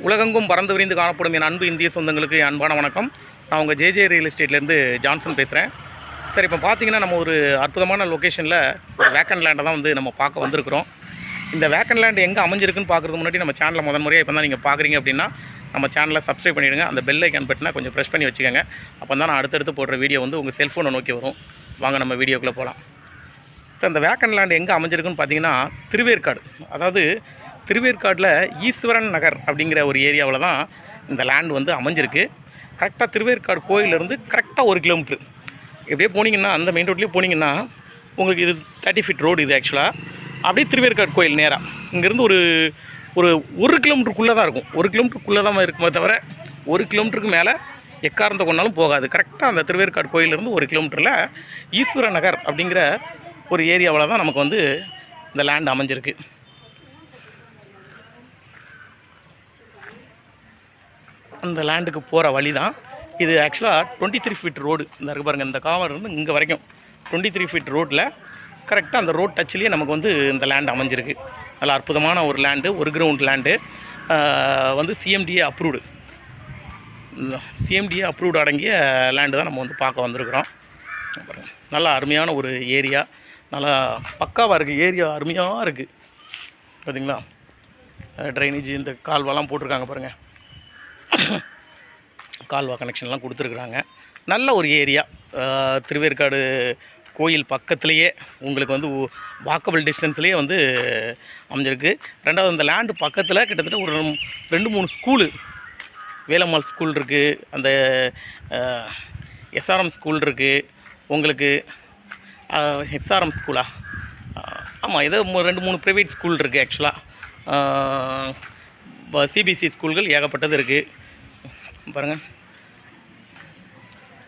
உலகெங்கும் பறந்து விரிந்து காணப்படும் என் அன்பு இந்திய சொந்தங்களுக்கு என் அன்பான வணக்கம். நான் உங்கள் ஜேஜே ரியல் எஸ்டேட்லேருந்து ஜான்சன் பேசுகிறேன். சார், இப்போ பார்த்தீங்கன்னா நம்ம ஒரு அற்புதமான லொக்கேஷனில் ஒரு வேக்கன் லேண்டை தான் நம்ம பார்க்க வந்திருக்கிறோம். இந்த வேக்கன் லேண்டு எங்கே அமைஞ்சிருக்குன்னு பார்க்குறதுக்கு முன்னாடி நம்ம சேனலை முறையாக இப்போ தான் நீங்கள் பார்க்குறீங்க அப்படின்னா நம்ம சேனலை சப்ஸ்கிரைப் பண்ணிவிடுங்க. அந்த பெல் ஐக்கான் பட்டனை கொஞ்சம் ப்ரெஸ் பண்ணி வச்சுக்கோங்க. அப்போ தான் நான் அடுத்தடுத்து போடுற வீடியோ உங்கள் செல்ஃபோனை நோக்கி வரும். வாங்க நம்ம வீடியோக்குள்ளே போகலாம். சார், இந்த வேக்கன் லேண்டு எங்கே அமைஞ்சிருக்குன்னு பார்த்தீங்கன்னா திருவேற்காடு. அதாவது திருவேற்காடில் ஈஸ்வரன் நகர் அப்படிங்கிற ஒரு ஏரியாவில் தான் இந்த லேண்டு அமைஞ்சிருக்கு. கரெக்டாக திருவேற்காடு கோயிலேருந்து கரெக்டாக 1 கிலோமீட்ரு இப்படியே போனீங்கன்னா, அந்த மெயின் ரோட்லேயே போனீங்கன்னா உங்களுக்கு இது 30 ஃபீட் ரோடு. இது ஆக்சுவலாக அப்படியே திருவேற்காடு கோயில் நேராக இங்கேருந்து ஒரு 1 கிலோமீட்டருக்குள்ளே தான் இருக்கும். 1 கிலோமீட்டருக்குள்ளே தான் இருக்குமே தவிர 1 கிலோமீட்டருக்கு மேலே எக்காரந்த கொண்டாலும் போகாது. கரெக்டாக அந்த திருவேற்காடு கோயிலேருந்து 1 கிலோமீட்டரில் ஈஸ்வர நகர் அப்படிங்கிற ஒரு ஏரியாவில் தான் நமக்கு இந்த லேண்ட் அமைஞ்சிருக்கு. அந்த லேண்டுக்கு போகிற வழி தான் இது. ஆக்சுவலாக 23 ஃபீட் ரோடு இந்த இருக்கு பாருங்கள். இந்த காவலிருந்து இங்கே வரைக்கும் 23 ஃபீட் ரோட்டில் கரெக்டாக அந்த ரோட் டச்சிலேயே நமக்கு இந்த லேண்டு அமைஞ்சிருக்கு. நல்லா அற்புதமான ஒரு லேண்டு, ஒரு ground land. CMDA approved. CMDA approved அடங்கிய லேண்டு தான் நம்ம பார்க்க வந்திருக்கிறோம். பாருங்கள், நல்லா அருமையான ஒரு ஏரியா, நல்லா பக்காவாக இருக்குது. ஏரியா அருமையாக இருக்குது பார்த்தீங்களா. ட்ரைனேஜ் இந்த கால்வாலாம் போட்டிருக்காங்க பாருங்கள். கால்வா கனெக்ஷன்லாம் கொடுத்துருக்குறாங்க. நல்ல ஒரு ஏரியா. திருவேற்காடு கோயில் பக்கத்துலேயே உங்களுக்கு வாக்கபிள் டிஸ்டன்ஸ்லேயே அமைஞ்சிருக்கு. ரெண்டாவது, அந்த லேண்டு பக்கத்தில் கிட்டத்தட்ட ஒரு 2-3 ஸ்கூலு, வேலம்மாள் ஸ்கூல் இருக்குது, அந்த எஸ்ஆர்எம் ஸ்கூல் இருக்குது உங்களுக்கு. எஸ்ஆர்எம் ஸ்கூலா? ஆமாம், ஏதோ 2-3 ப்ரைவேட் ஸ்கூல் இருக்குது. ஆக்சுவலாக சிபிஎஸ்சி ஸ்கூல்கள் ஏகப்பட்டது இருக்குது பாருங்கள்.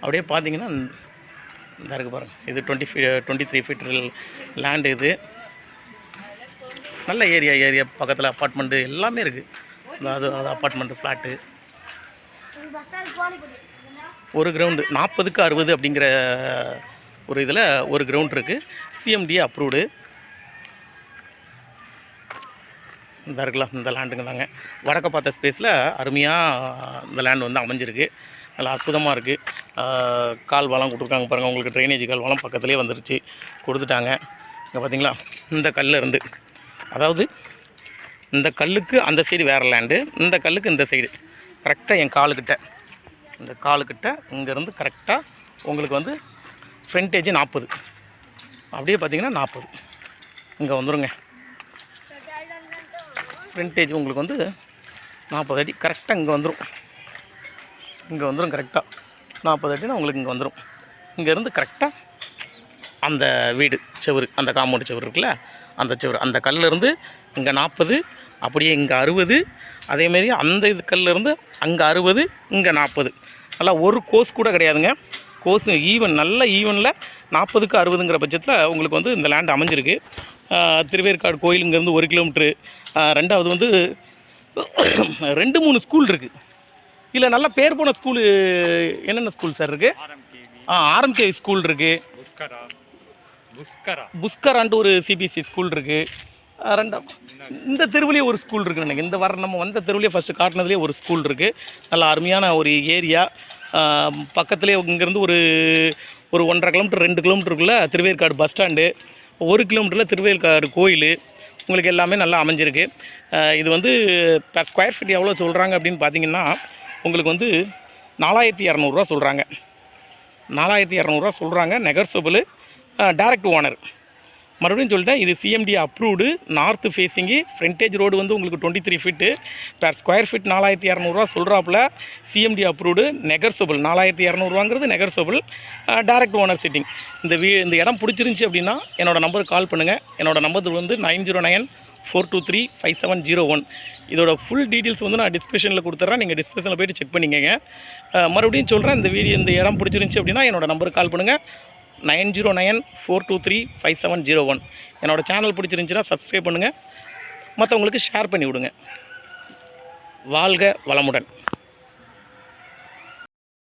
அப்படியே பார்த்தீங்கன்னா இந்த இருக்குது பாருங்கள். இது 23 ஃபீட் லேண்டு. இது நல்ல ஏரியா பக்கத்தில் அப்பார்ட்மெண்ட்டு எல்லாமே இருக்குது. அது அப்பார்ட்மெண்ட்டு, ஃப்ளாட்டு. ஒரு கிரவுண்டு 40க்கு 60 அப்படிங்கிற ஒரு இதில் ஒரு கிரவுண்ட் இருக்குது. CMDA approved. இந்த இருக்கலாம் இந்த லேண்டுங்க தாங்க. வடக்க பார்த்த ஸ்பேஸில் அருமையாக இந்த லேண்டு அமைஞ்சிருக்கு. நல்லா அற்புதமாக இருக்குது. கால்வாலாம் கொடுத்துருக்காங்க பாருங்கள். உங்களுக்கு ட்ரைனேஜ் கால்வாலாம் பக்கத்துலேயே வந்துருச்சு, கொடுத்துட்டாங்க. இங்கே பார்த்தீங்களா, இந்த கல்லில் இருந்து, அதாவது இந்த கல்லுக்கு அந்த சைடு வேறு லேண்டு, இந்த கல்லுக்கு இந்த சைடு கரெக்டாக என் காலுக்கிட்ட, இந்த காலுக்கிட்ட இங்கேருந்து கரெக்டாக உங்களுக்கு ஃப்ரண்டேஜ் 40. அப்படியே பார்த்தீங்கன்னா 40 இங்கே வந்துடுங்க. ஃப்ரண்டேஜ் உங்களுக்கு 40 அடி கரெக்டாக இங்கே வந்துடும். கரெக்டாக 40 அடினா உங்களுக்கு இங்கே வந்துடும். இங்கேருந்து கரெக்டாக அந்த வீடு செவரு, அந்த காம்பவுண்டு செவரு இருக்குல்ல, அந்த செவரு, அந்த கல்லிருந்து இங்கே 40, அப்படியே இங்கே 60. அதேமாரி அந்த இது கல்லிருந்து அங்கே 60, இங்கே 40. நல்லா ஒரு கோஸ் கூட கிடையாதுங்க. கோஸு ஈவன், நல்ல ஈவனில் 40க்கு 60ங்கிற பட்சத்தில் உங்களுக்கு இந்த லேண்டு அமைஞ்சிருக்கு. திருவேற்காடு கோயில் இங்கேருந்து 1 கிலோமீட்ரு. ரெண்டாவது 2-3 ஸ்கூல் இருக்குது. இல்லை, நல்ல பேர் போன ஸ்கூலு என்னென்ன ஸ்கூல் சார் இருக்குது? ஆர்எம்கே ஸ்கூல் இருக்குது. புஷ்கரான்ட்டு ஒரு சிபிஎஸ்சி ஸ்கூல் இருக்குது. இந்த தெருவிலே ஒரு ஸ்கூல் இருக்குது. எனக்கு இந்த நம்ம வந்த தெருவிலே ஃபஸ்ட்டு காட்டினதுலேயே ஒரு ஸ்கூல் இருக்குது. நல்ல அருமையான ஒரு ஏரியா. பக்கத்துலேயே இங்கேருந்து ஒரு 1.5 கிலோமீட்டர் 2 கிலோமீட்டருக்குள்ளே திருவேற்காடு பஸ் ஸ்டாண்டு, 1 கிலோமீட்டரில் திருவேற்காடு கோயில் உங்களுக்கு எல்லாமே நல்லா அமைஞ்சிருக்கு. இது ஸ்கொயர் ஃபீட் எவ்வளோ சொல்கிறாங்க அப்படின்னு பார்த்தீங்கன்னா உங்களுக்கு 4200 சொல்கிறாங்க. 4200 சொல்கிறாங்க. Negotiable, direct owner. மறுபடியும் சொல்லிட்டேன், இது CMD approved. North facing, frontage road உங்களுக்கு 23 ஃபீட்டு. ஸ்கொயர் ஃபீட் 4200 சொல்கிறாப்புல. CMD approved, negotiable. 4200 negotiable, direct owner sitting. இந்த இடம் பிடிச்சிருந்துச்சி அப்படின்னா என்னோடய நம்பருக்கு கால் பண்ணுங்கள். என்னோடய நம்பர் 9094235701. இதோட ஃபுல் டீட்டெயில்ஸ் நான் டிஸ்கிரிப்ஷனில் கொடுத்துட்றேன். நீங்கள் டிஸ்கிரிப்ஷனில் போய்ட்டு செக் பண்ணிக்கங்க. மறுபடியும் சொல்கிறேன், இந்த இடம் பிடிச்சிருந்துச்சி அப்படின்னா என்னோடய நம்பருக்கு கால் பண்ணுங்கள். 9094235701. என்னோடய சேனல் பிடிச்சிருந்துச்சின்னா சப்ஸ்கிரைப் பண்ணுங்கள், மற்றவங்களுக்கு ஷேர் பண்ணி விடுங்க. வாழ்க வளமுடன்.